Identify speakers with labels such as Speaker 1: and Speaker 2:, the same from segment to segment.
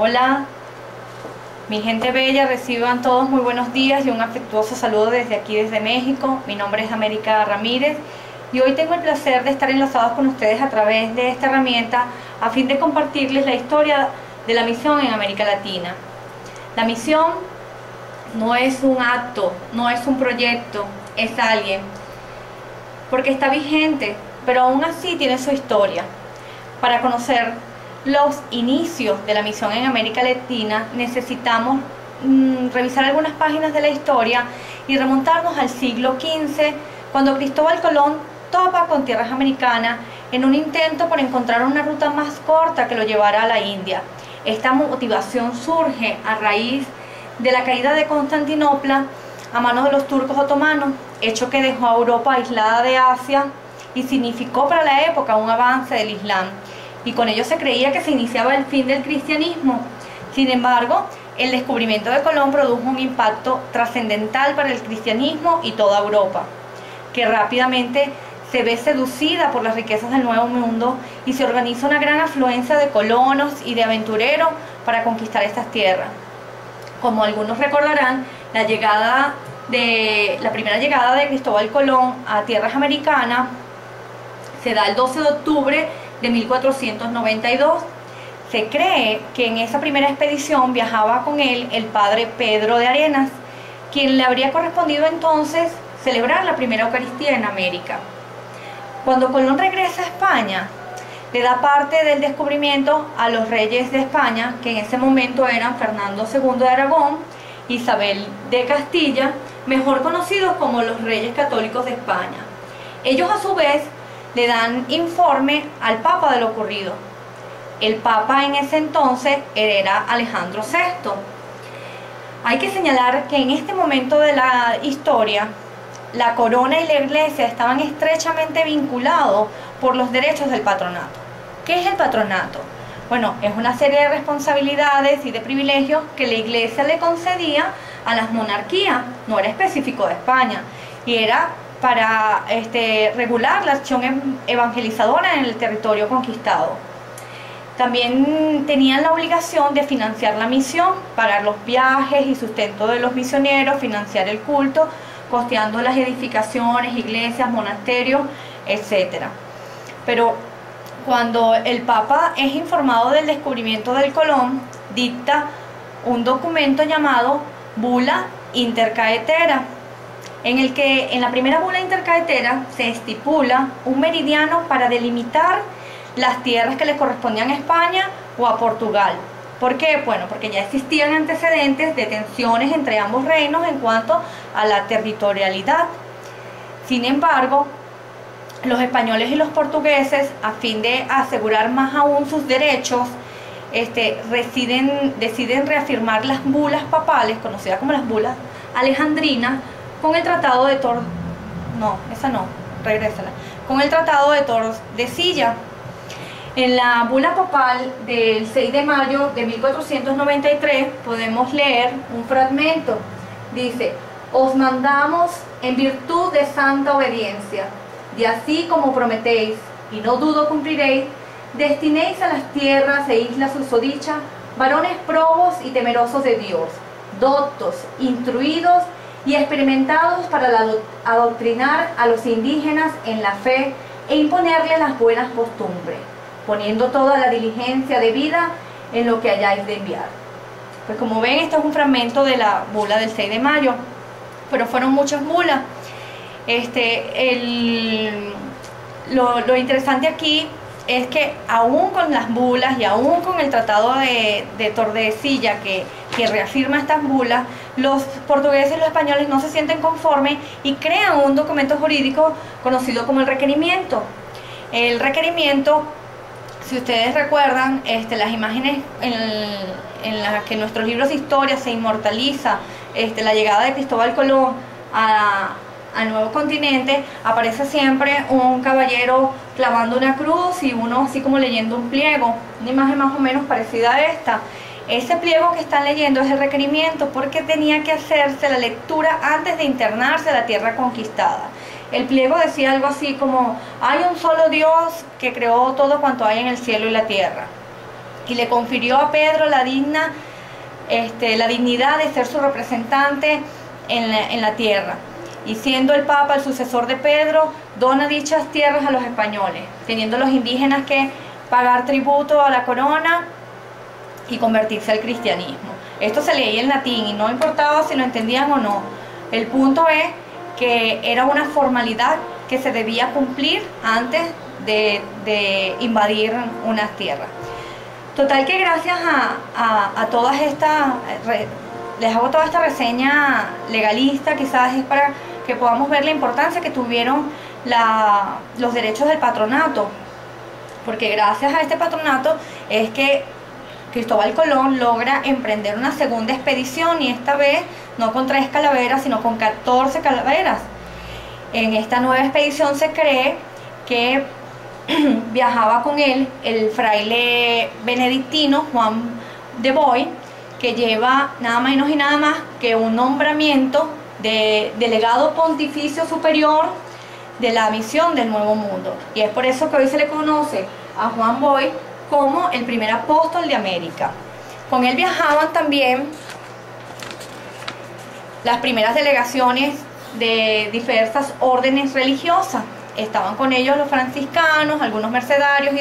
Speaker 1: Hola, mi gente bella, reciban todos muy buenos días y un afectuoso saludo desde aquí, desde México. Mi nombre es América Ramírez y hoy tengo el placer de estar enlazados con ustedes a través de esta herramienta a fin de compartirles la historia de la misión en América Latina. La misión no es un acto, no es un proyecto, es alguien, porque está vigente, pero aún así tiene su historia. Para conocer los inicios de la misión en América Latina necesitamos revisar algunas páginas de la historia y remontarnos al siglo XV, cuando Cristóbal Colón topa con tierras americanas en un intento por encontrar una ruta más corta que lo llevara a la India. Esta motivación surge a raíz de la caída de Constantinopla a manos de los turcos otomanos, hecho que dejó a Europa aislada de Asia y significó para la época un avance del Islam, y con ello se creía que se iniciaba el fin del cristianismo. Sin embargo, el descubrimiento de Colón produjo un impacto trascendental para el cristianismo y toda Europa, que rápidamente se ve seducida por las riquezas del Nuevo Mundo y se organiza una gran afluencia de colonos y de aventureros para conquistar estas tierras. Como algunos recordarán, la primera llegada de Cristóbal Colón a tierras americanas se da el 12 de octubre de 1492. Se cree que en esa primera expedición viajaba con él el padre Pedro de Arenas, quien le habría correspondido entonces celebrar la primera Eucaristía en América. Cuando Colón regresa a España, le da parte del descubrimiento a los reyes de España, que en ese momento eran Fernando II de Aragón, Isabel de Castilla, mejor conocidos como los Reyes Católicos de España. Ellos a su vez le dan informe al Papa de lo ocurrido. El Papa en ese entonces era Alejandro VI. Hay que señalar que en este momento de la historia, la corona y la iglesia estaban estrechamente vinculados por los derechos del patronato. ¿Qué es el patronato? Bueno, es una serie de responsabilidades y de privilegios que la iglesia le concedía a las monarquías, no era específico de España, y era para regular la acción evangelizadora en el territorio conquistado. También tenían la obligación de financiar la misión, pagar los viajes y sustento de los misioneros, financiar el culto, costeando las edificaciones, iglesias, monasterios, etc. Pero cuando el Papa es informado del descubrimiento del Colón, dicta un documento llamado Bula Intercaetera, en el que en la primera bula intercaetera se estipula un meridiano para delimitar las tierras que le correspondían a España o a Portugal. ¿Por qué? Bueno, porque ya existían antecedentes de tensiones entre ambos reinos en cuanto a la territorialidad. Sin embargo, los españoles y los portugueses, a fin de asegurar más aún sus derechos, deciden reafirmar las bulas papales, conocidas como las bulas alejandrinas, con el Tratado de con el Tratado de Tordesillas. En la bula papal del 6 de mayo de 1493 podemos leer un fragmento. Dice: os mandamos en virtud de santa obediencia, y así como prometéis, y no dudo cumpliréis, destinéis a las tierras e islas susodichas varones probos y temerosos de Dios, doctos, instruidos y experimentados para adoctrinar a los indígenas en la fe e imponerles las buenas costumbres, poniendo toda la diligencia de vida en lo que hayáis de enviar. Pues como ven, esto es un fragmento de la bula del 6 de mayo, pero fueron muchas bulas. Lo interesante aquí es que aún con las bulas y aún con el Tratado de Tordesillas que reafirma estas bulas, los portugueses y los españoles no se sienten conformes y crean un documento jurídico conocido como el requerimiento. El requerimiento, si ustedes recuerdan, las imágenes en las que en nuestros libros de historia se inmortaliza la llegada de Cristóbal Colón al nuevo continente, aparece siempre un caballero clavando una cruz y uno así como leyendo un pliego, una imagen más o menos parecida a esta. Ese pliego que están leyendo es el requerimiento, porque tenía que hacerse la lectura antes de internarse a la tierra conquistada. El pliego decía algo así como: hay un solo Dios que creó todo cuanto hay en el cielo y la tierra. y le confirió a Pedro la dignidad de ser su representante en la tierra. Y siendo el Papa el sucesor de Pedro, dona dichas tierras a los españoles, teniendo los indígenas que pagar tributo a la corona y convertirse al cristianismo. Esto se leía en latín y no importaba si lo entendían o no. El punto es que era una formalidad que se debía cumplir antes de invadir unas tierras. Total que gracias a todas estas, les hago toda esta reseña legalista, quizás es para que podamos ver la importancia que tuvieron los derechos del patronato, porque gracias a este patronato es que Cristóbal Colón logra emprender una segunda expedición, y esta vez no con 3 calaveras, sino con 14 calaveras. En esta nueva expedición se cree que viajaba con él el fraile benedictino Juan de Boy, que lleva nada menos y nada más que un nombramiento de delegado pontificio superior de la misión del Nuevo Mundo. Y es por eso que hoy se le conoce a Juan Boy como el primer apóstol de América. Con él viajaban también las primeras delegaciones de diversas órdenes religiosas. Estaban con ellos los franciscanos, algunos mercedarios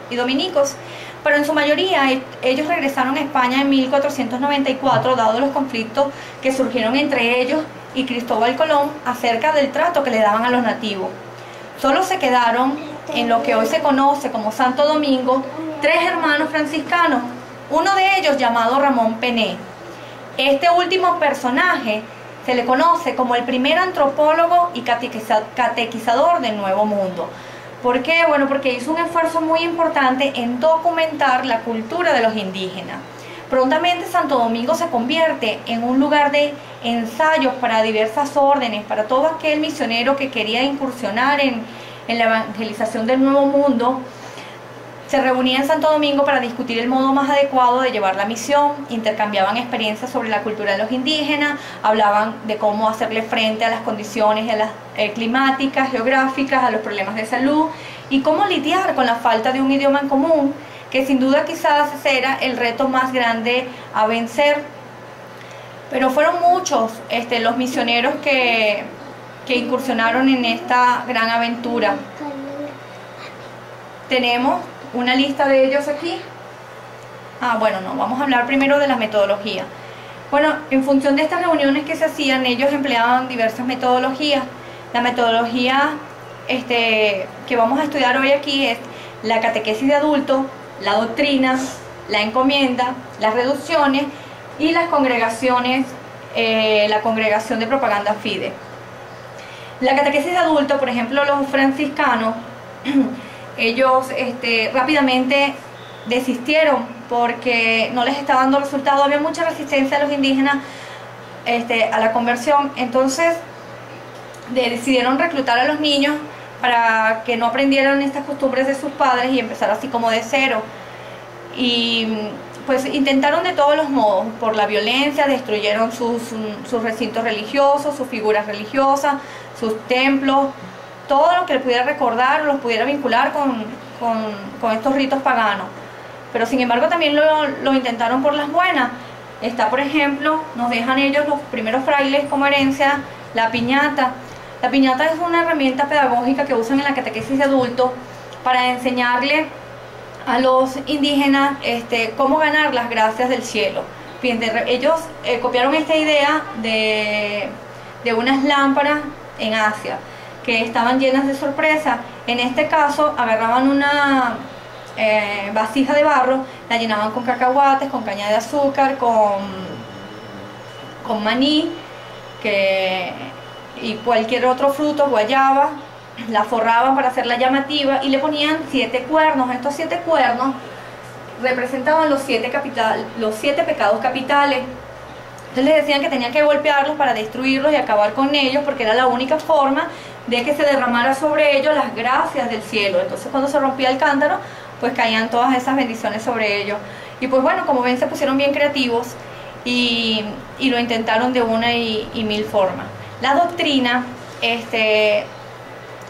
Speaker 1: y dominicos, pero en su mayoría ellos regresaron a España en 1494, dado los conflictos que surgieron entre ellos y Cristóbal Colón acerca del trato que le daban a los nativos. Solo se quedaron en lo que hoy se conoce como Santo Domingo 3 hermanos franciscanos, uno de ellos llamado Ramón Pené. Este último personaje se le conoce como el primer antropólogo y catequizador del Nuevo Mundo. ¿Por qué? Bueno, porque hizo un esfuerzo muy importante en documentar la cultura de los indígenas. Prontamente Santo Domingo se convierte en un lugar de ensayos para diversas órdenes, para todo aquel misionero que quería incursionar en la evangelización del Nuevo Mundo. Se reunía en Santo Domingo para discutir el modo más adecuado de llevar la misión, intercambiaban experiencias sobre la cultura de los indígenas, hablaban de cómo hacerle frente a las condiciones climáticas, geográficas, a los problemas de salud y cómo lidiar con la falta de un idioma en común, que sin duda quizás era el reto más grande a vencer. Pero fueron muchos los misioneros que incursionaron en esta gran aventura. Tenemos una lista de ellos aquí. Bueno, no, vamos a hablar primero de la metodología. Bueno, en función de estas reuniones que se hacían, ellos empleaban diversas metodologías. La metodología que vamos a estudiar hoy aquí es la catequesis de adultos, la doctrina, la encomienda, las reducciones y las congregaciones, la congregación de propaganda fide. La catequesis de adultos, por ejemplo, los franciscanos, ellos rápidamente desistieron porque no les estaba dando resultado. Había mucha resistencia de los indígenas a la conversión. Entonces decidieron reclutar a los niños para que no aprendieran estas costumbres de sus padres y empezar así como de cero. Y pues intentaron de todos los modos, por la violencia, destruyeron sus recintos religiosos, sus figuras religiosas, sus templos, todo lo que le pudiera recordar o los pudiera vincular con estos ritos paganos. Pero sin embargo también lo intentaron por las buenas. Está, por ejemplo, nos dejan ellos los primeros frailes como herencia, la piñata. La piñata es una herramienta pedagógica que usan en la catequesis de adultos para enseñarle a los indígenas cómo ganar las gracias del cielo. Fíjense, ellos copiaron esta idea de unas lámparas en Asia que estaban llenas de sorpresa. En este caso agarraban una vasija de barro, la llenaban con cacahuates, con caña de azúcar, con maní y cualquier otro fruto, guayaba, la forraban para hacerla llamativa y le ponían 7 cuernos. Estos 7 cuernos representaban los 7 pecados capitales. Entonces les decían que tenían que golpearlos para destruirlos y acabar con ellos, porque era la única forma de que se derramara sobre ellos las gracias del cielo. Entonces cuando se rompía el cántaro, pues caían todas esas bendiciones sobre ellos. Y pues bueno, como ven, se pusieron bien creativos y lo intentaron de una y mil formas. La doctrina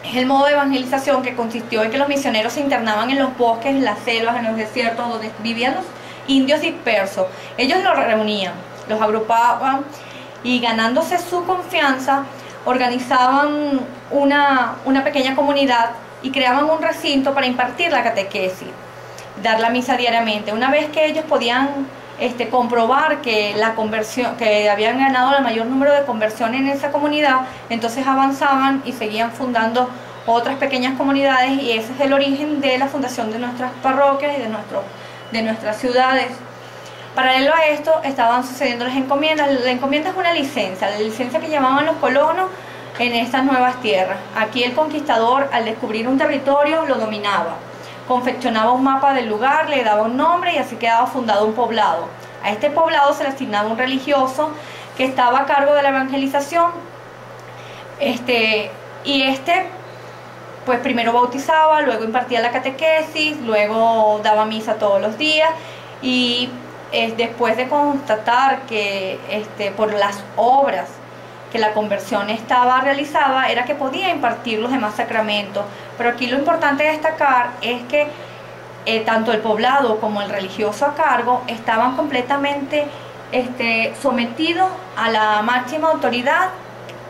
Speaker 1: Es el modo de evangelización que consistió en que los misioneros se internaban en los bosques, en las selvas, en los desiertos, donde vivían los indios dispersos. Ellos los reunían, los agrupaban y, ganándose su confianza, organizaban una pequeña comunidad y creaban un recinto para impartir la catequesis, dar la misa diariamente. Una vez que ellos podían comprobar que la conversión, que habían ganado el mayor número de conversiones en esa comunidad, entonces avanzaban y seguían fundando otras pequeñas comunidades, y ese es el origen de la fundación de nuestras parroquias y de nuestras ciudades. Paralelo a esto estaban sucediendo las encomiendas. La encomienda es una licencia, la licencia que llevaban los colonos en estas nuevas tierras. Aquí el conquistador, al descubrir un territorio, lo dominaba. Confeccionaba un mapa del lugar, le daba un nombre y así quedaba fundado un poblado. A este poblado se le asignaba un religioso que estaba a cargo de la evangelización. Pues primero bautizaba, luego impartía la catequesis, luego daba misa todos los días, y después de constatar que por las obras que la conversión estaba realizada, era que podía impartir los demás sacramentos. Pero aquí lo importante de destacar es que tanto el poblado como el religioso a cargo estaban completamente sometidos a la máxima autoridad,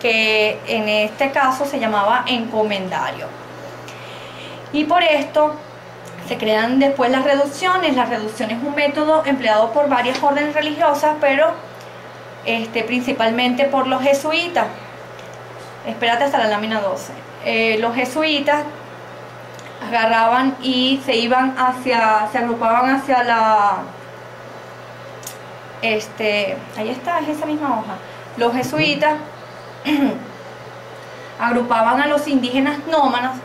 Speaker 1: que en este caso se llamaba encomendario. Y por esto se crean después las reducciones. La reducción es un método empleado por varias órdenes religiosas, pero principalmente por los jesuitas. Espérate hasta la lámina 12. Los jesuitas agarraban y se agrupaban hacia la... ahí está, es esa misma hoja. Los jesuitas agrupaban a los indígenas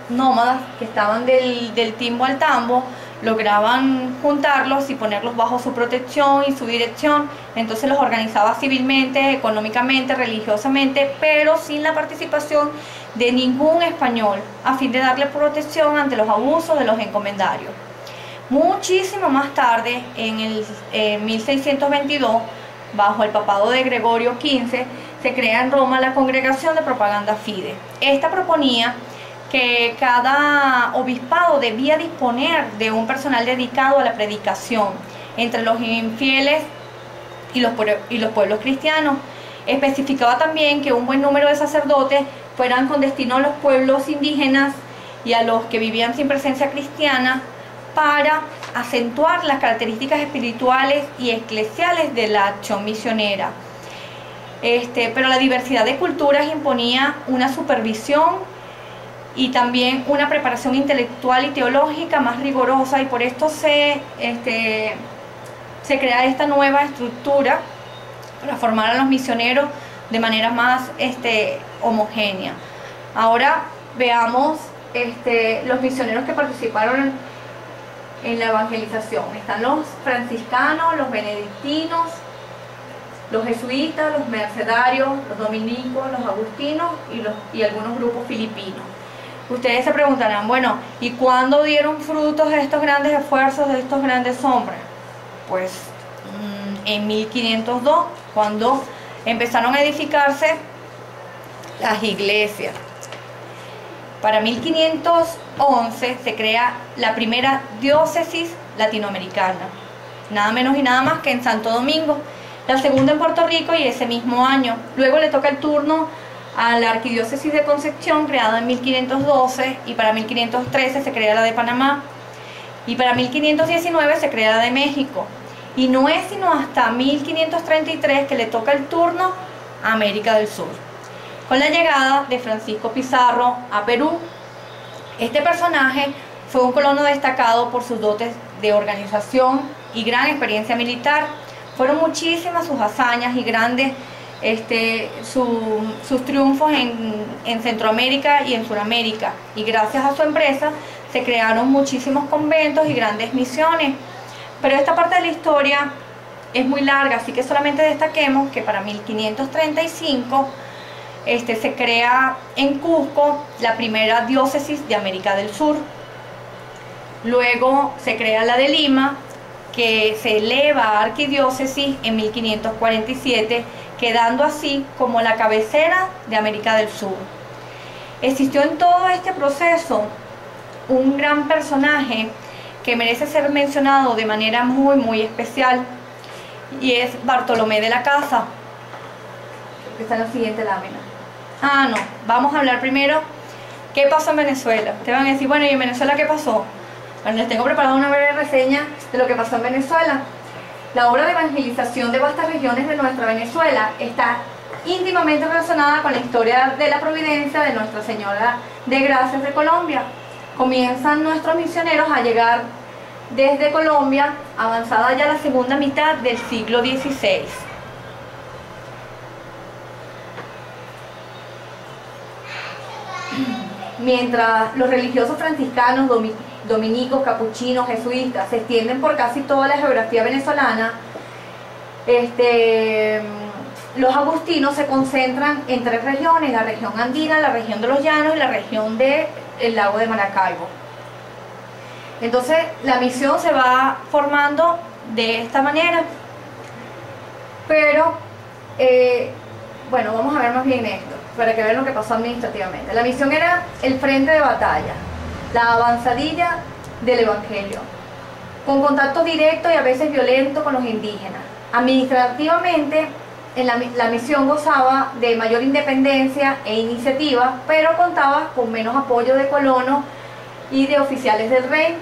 Speaker 1: nómadas que estaban del timbo al tambo, lograban juntarlos y ponerlos bajo su protección y su dirección. Entonces los organizaba civilmente, económicamente, religiosamente, pero sin la participación de ningún español, a fin de darle protección ante los abusos de los encomendarios. Muchísimo más tarde, en 1622, bajo el papado de Gregorio XV, se crea en Roma la Congregación de Propaganda Fide. Esta proponía que cada obispado debía disponer de un personal dedicado a la predicación entre los infieles y los pueblos cristianos. Especificaba también que un buen número de sacerdotes fueran con destino a los pueblos indígenas y a los que vivían sin presencia cristiana, para acentuar las características espirituales y eclesiales de la acción misionera. Pero la diversidad de culturas imponía una supervisión y también una preparación intelectual y teológica más rigurosa, y por esto se crea esta nueva estructura para formar a los misioneros de manera más homogénea. Ahora veamos los misioneros que participaron en la evangelización. Están los franciscanos, los benedictinos, los jesuitas, los mercedarios, los dominicos, los agustinos y algunos grupos filipinos. Ustedes se preguntarán, bueno, ¿y cuándo dieron frutos estos grandes esfuerzos de estos grandes hombres? Pues en 1502, cuando empezaron a edificarse las iglesias. Para 1511 se crea la primera diócesis latinoamericana, nada menos y nada más que en Santo Domingo, la segunda en Puerto Rico, y ese mismo año. Luego le toca el turno a la arquidiócesis de Concepción, creada en 1512, y para 1513 se crea la de Panamá, y para 1519 se crea la de México, y no es sino hasta 1533 que le toca el turno a América del Sur, con la llegada de Francisco Pizarro a Perú. Este personaje fue un colono destacado por sus dotes de organización y gran experiencia militar. Fueron muchísimas sus hazañas y grandes sus triunfos en Centroamérica y en Sudamérica, y gracias a su empresa se crearon muchísimos conventos y grandes misiones. Pero esta parte de la historia es muy larga, así que solamente destaquemos que para 1535 se crea en Cusco la primera diócesis de América del Sur. Luego se crea la de Lima, que se eleva a arquidiócesis en 1547, quedando así como la cabecera de América del Sur. Existió en todo este proceso un gran personaje que merece ser mencionado de manera muy especial, y es Bartolomé de la Casa, que está en la siguiente lámina. No, vamos a hablar primero qué pasó en Venezuela. Te van a decir, bueno, ¿y en Venezuela qué pasó? Bueno, les tengo preparada una breve reseña de lo que pasó en Venezuela. La obra de evangelización de vastas regiones de nuestra Venezuela está íntimamente relacionada con la historia de la providencia de Nuestra Señora de Gracias de Colombia. Comienzan nuestros misioneros a llegar desde Colombia, avanzada ya la segunda mitad del siglo XVI. Mientras los religiosos franciscanos, dominicos, capuchinos, jesuitas se extienden por casi toda la geografía venezolana, los agustinos se concentran en 3 regiones: la región andina, la región de los llanos y la región del lago de Maracaibo. Entonces la misión se va formando de esta manera, pero bueno, vamos a ver más bien esto para que vean lo que pasó administrativamente. La misión era el frente de batalla, la avanzadilla del evangelio, con contacto directo y a veces violento con los indígenas. Administrativamente, la misión gozaba de mayor independencia e iniciativa, pero contaba con menos apoyo de colonos y de oficiales del rey.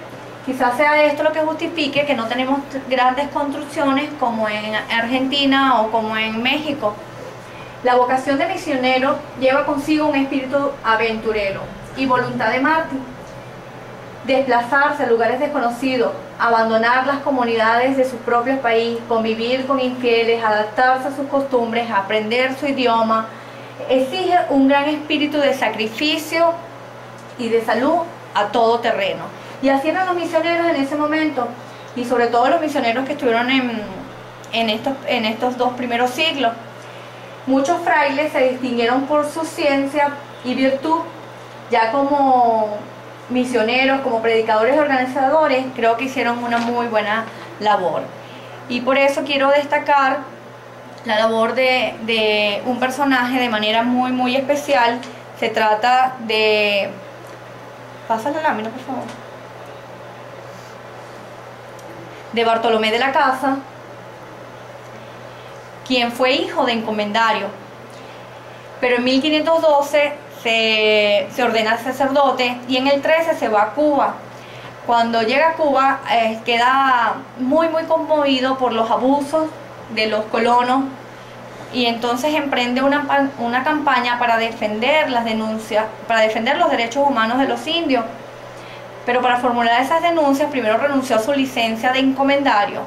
Speaker 1: Quizás sea esto lo que justifique que no tenemos grandes construcciones como en Argentina o como en México. La vocación de misionero lleva consigo un espíritu aventurero y voluntad de mártir. Desplazarse a lugares desconocidos, abandonar las comunidades de su propio país, convivir con infieles, adaptarse a sus costumbres, aprender su idioma, exige un gran espíritu de sacrificio y de salud a todo terreno. Y así eran los misioneros en ese momento, y sobre todo los misioneros que estuvieron en estos 2 primeros siglos. Muchos frailes se distinguieron por su ciencia y virtud. Ya como misioneros, como predicadores y organizadores, creo que hicieron una muy buena labor. Y por eso quiero destacar la labor de un personaje de manera muy especial. Se trata de... Pasa la lámina, por favor. De Bartolomé de la Casa, quien fue hijo de encomendario, pero en 1512 se ordena sacerdote y en el 13 se va a Cuba. Cuando llega a Cuba queda muy conmovido por los abusos de los colonos, y entonces emprende una campaña para defender las denuncias, para defender los derechos humanos de los indios. Pero para formular esas denuncias primero renunció a su licencia de encomendario.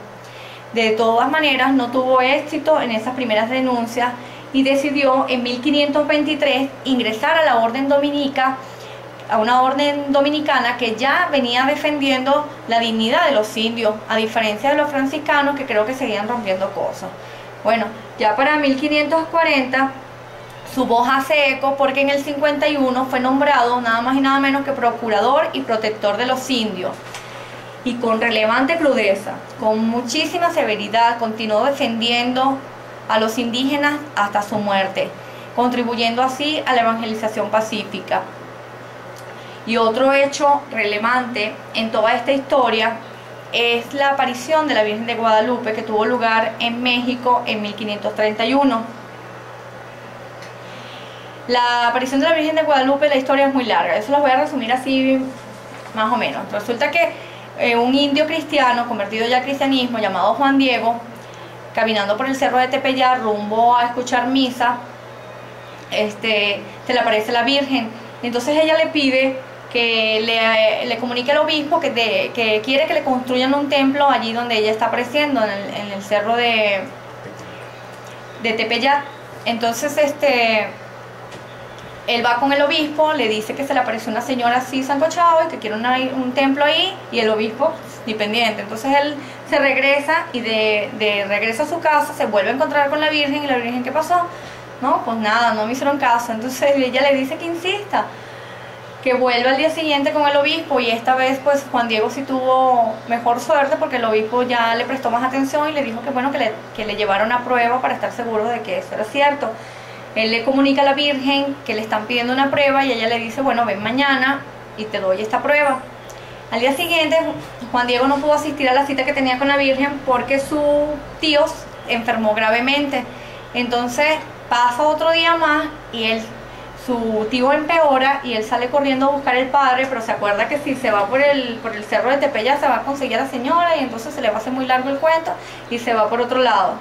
Speaker 1: De todas maneras no tuvo éxito en esas primeras denuncias y decidió en 1523 ingresar a la orden dominica, a una orden dominicana que ya venía defendiendo la dignidad de los indios, a diferencia de los franciscanos, que creo que seguían rompiendo cosas. Bueno, ya para 1540 su voz hace eco, porque en el 51 fue nombrado nada más y nada menos que procurador y protector de los indios. Y con relevante crudeza, con muchísima severidad, continuó defendiendo a los indígenas hasta su muerte, contribuyendo así a la evangelización pacífica. Y otro hecho relevante en toda esta historia es la aparición de la Virgen de Guadalupe, que tuvo lugar en México en 1531. La aparición de la Virgen de Guadalupe, la historia es muy larga, eso las voy a resumir así más o menos. Resulta que un indio cristiano, convertido ya al cristianismo, llamado Juan Diego, caminando por el cerro de Tepeyat rumbo a escuchar misa, se le aparece la Virgen. Entonces ella le pide que le comunique al obispo que quiere que le construyan un templo allí donde ella está apareciendo, en el cerro de Tepeyat. Entonces él va con el obispo, le dice que se le apareció una señora así sancochado y que quiere un templo ahí, y el obispo ni pendiente. Entonces él se regresa y de regreso a su casa se vuelve a encontrar con la Virgen, y la Virgen, ¿qué pasó? No, pues nada, no me hicieron caso. Entonces ella le dice que insista, que vuelva al día siguiente con el obispo, y esta vez pues Juan Diego sí tuvo mejor suerte, porque el obispo ya le prestó más atención y le dijo que bueno, que le llevara una prueba para estar seguro de que eso era cierto. Él le comunica a la Virgen que le están pidiendo una prueba y ella le dice, bueno, ven mañana y te doy esta prueba. Al día siguiente, Juan Diego no pudo asistir a la cita que tenía con la Virgen porque su tío enfermó gravemente. Entonces pasa otro día más y su tío empeora y él sale corriendo a buscar al padre, pero se acuerda que si se va por el cerro de Tepeya se va a conseguir a la señora y entonces se le va a hacer muy largo el cuento y se va por otro lado.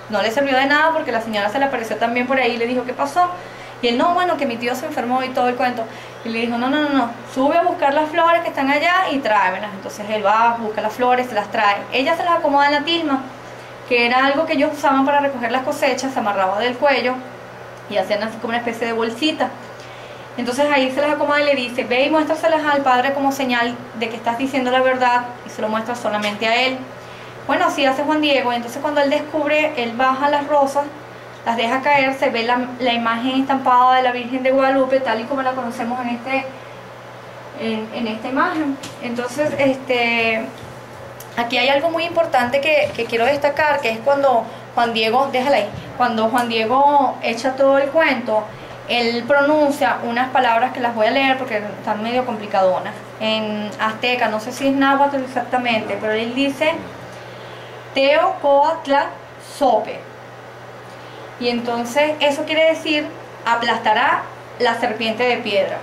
Speaker 1: No le sirvió de nada porque la señora se le apareció también por ahí y le dijo, ¿qué pasó? Y él, no, bueno, que mi tío se enfermó y todo el cuento. Y le dijo, no, sube a buscar las flores que están allá y tráemelas. Entonces él va, busca las flores, se las trae. Ella se las acomoda en la tilma, que era algo que ellos usaban para recoger las cosechas, se amarraba del cuello y hacían así como una especie de bolsita. Entonces ahí se las acomoda y le dice, ve y muéstraselas al padre como señal de que estás diciendo la verdad, y se lo muestra solamente a él. Bueno, así hace Juan Diego. Entonces cuando él descubre, él baja las rosas, las deja caer, se ve la imagen estampada de la Virgen de Guadalupe tal y como la conocemos en esta imagen. Entonces aquí hay algo muy importante que quiero destacar, que es cuando Juan Diego, déjala ahí, cuando Juan Diego echa todo el cuento, él pronuncia unas palabras que las voy a leer porque están medio complicadonas en azteca, no sé si es náhuatl exactamente, pero él dice Teocoatla Sope. Y entonces eso quiere decir aplastará la serpiente de piedra.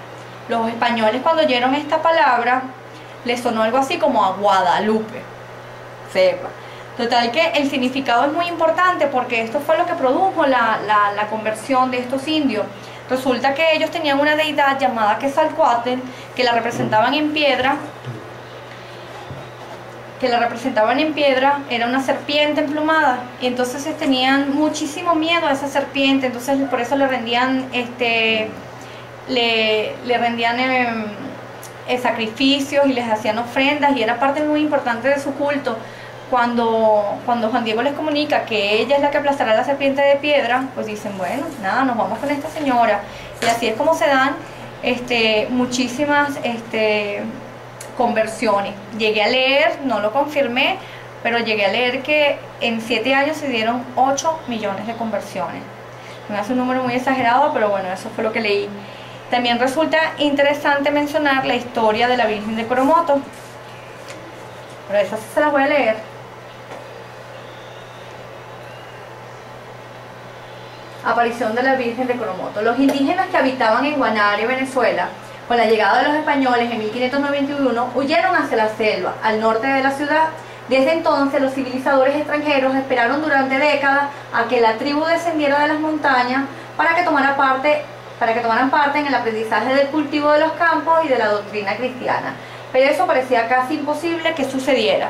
Speaker 1: Los españoles cuando oyeron esta palabra les sonó algo así como a Guadalupe. Sepa. Total que el significado es muy importante porque esto fue lo que produjo la conversión de estos indios. Resulta que ellos tenían una deidad llamada Quetzalcóatl que la representaban en piedra. Era una serpiente emplumada y entonces tenían muchísimo miedo a esa serpiente, entonces por eso le rendían sacrificios y les hacían ofrendas y era parte muy importante de su culto. Cuando Juan Diego les comunica que ella es la que aplastará la serpiente de piedra, pues dicen, bueno, nada, nos vamos con esta señora. Y así es como se dan muchísimas conversiones. Llegué a leer, no lo confirmé, pero llegué a leer que en 7 años se dieron 8 millones de conversiones. Me hace un número muy exagerado, pero bueno, eso fue lo que leí. También resulta interesante mencionar la historia de la Virgen de Coromoto, pero esa sí se las voy a leer. Aparición de la Virgen de Coromoto. Los indígenas que habitaban en Guanare, Venezuela, con la llegada de los españoles en 1591, huyeron hacia la selva, al norte de la ciudad. Desde entonces, los civilizadores extranjeros esperaron durante décadas a que la tribu descendiera de las montañas para que tomaran parte en el aprendizaje del cultivo de los campos y de la doctrina cristiana. Pero eso parecía casi imposible que sucediera.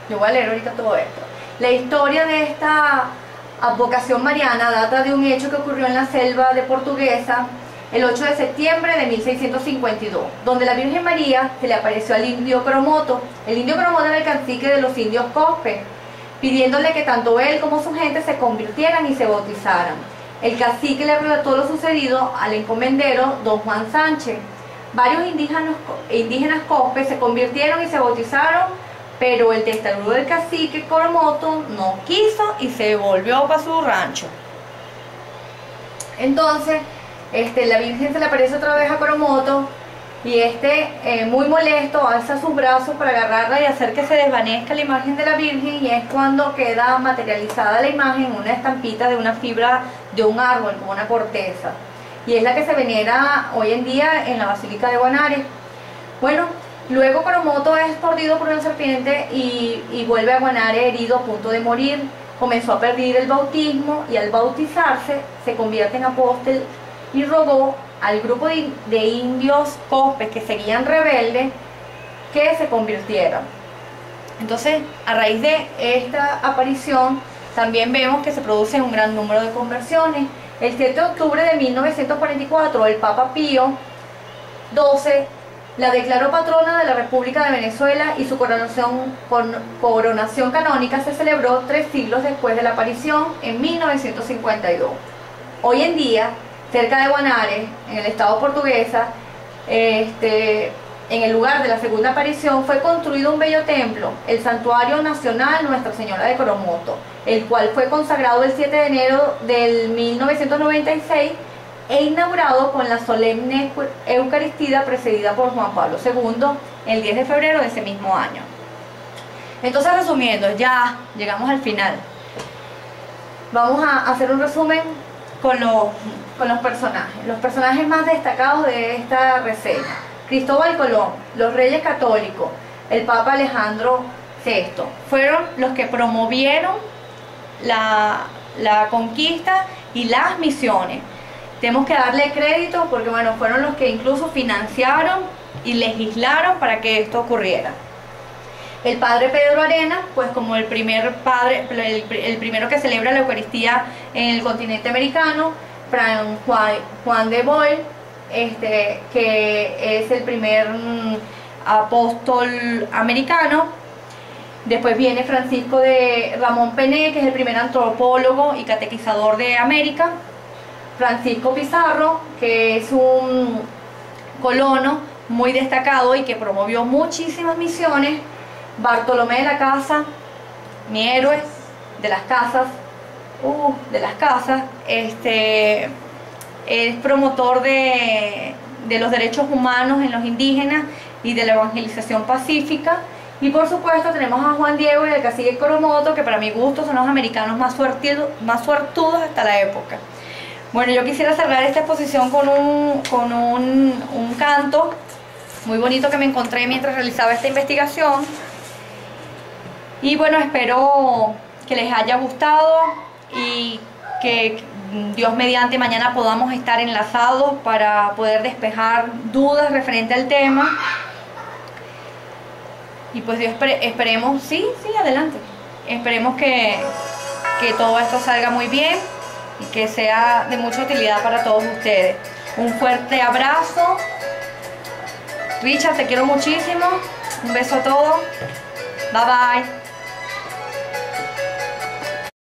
Speaker 1: Yo voy a leer ahorita todo esto. La historia de esta advocación mariana data de un hecho que ocurrió en la selva de Portuguesa el 8 de septiembre de 1652, donde la Virgen María se le apareció al indio Coromoto. El indio Coromoto era el cacique de los indios Cospe, pidiéndole que tanto él como su gente se convirtieran y se bautizaran. El cacique le relató lo sucedido al encomendero don Juan Sánchez. Varios indígenas Cospe se convirtieron y se bautizaron, pero el testarudo del cacique Coromoto no quiso y se volvió para su rancho. Entonces, la Virgen se le aparece otra vez a Coromoto y muy molesto, alza sus brazos para agarrarla y hacer que se desvanezca la imagen de la Virgen, y es cuando queda materializada la imagen en una estampita de una fibra de un árbol, como una corteza. Y es la que se venera hoy en día en la Basílica de Guanare. Bueno, luego Coromoto es mordido por una serpiente y vuelve a Guanare herido a punto de morir. Comenzó a pedir el bautismo y al bautizarse se convierte en apóstol y rogó al grupo de indios Cospe que seguían rebeldes que se convirtieran. Entonces, a raíz de esta aparición, también vemos que se produce un gran número de conversiones. El 7 de octubre de 1944, el Papa Pío XII la declaró patrona de la República de Venezuela y su coronación canónica se celebró 3 siglos después de la aparición, en 1952. Hoy en día, cerca de Guanare, en el estado Portuguesa, en el lugar de la segunda aparición, fue construido un bello templo, el Santuario Nacional Nuestra Señora de Coromoto, el cual fue consagrado el 7 de enero del 1996 e inaugurado con la solemne Eucaristía precedida por Juan Pablo II el 10 de febrero de ese mismo año. Entonces, resumiendo, ya llegamos al final. Vamos a hacer un resumen con los personajes. Los personajes más destacados de esta reseña: Cristóbal Colón, los Reyes Católicos, el Papa Alejandro VI, fueron los que promovieron la conquista y las misiones. Tenemos que darle crédito porque, bueno, fueron los que incluso financiaron y legislaron para que esto ocurriera. El padre Pedro Arenas, pues como el primer padre, el primero que celebra la Eucaristía en el continente americano. Juan de Boyle, que es el primer apóstol americano. Después viene Francisco de Ramón Pené, que es el primer antropólogo y catequizador de América. Francisco Pizarro, que es un colono muy destacado y que promovió muchísimas misiones. Bartolomé de la Casa, mi héroe de las casas, es promotor de los derechos humanos en los indígenas y de la evangelización pacífica. Y por supuesto tenemos a Juan Diego y el cacique Coromoto, que para mi gusto son los americanos más suertudos hasta la época. Bueno, yo quisiera cerrar esta exposición con un canto muy bonito que me encontré mientras realizaba esta investigación. Y bueno, espero que les haya gustado y que Dios mediante mañana podamos estar enlazados para poder despejar dudas referente al tema. Y pues Dios esperemos, sí, adelante. Esperemos que todo esto salga muy bien y que sea de mucha utilidad para todos ustedes. Un fuerte abrazo. Richard, te quiero muchísimo. Un beso a todos. Bye bye.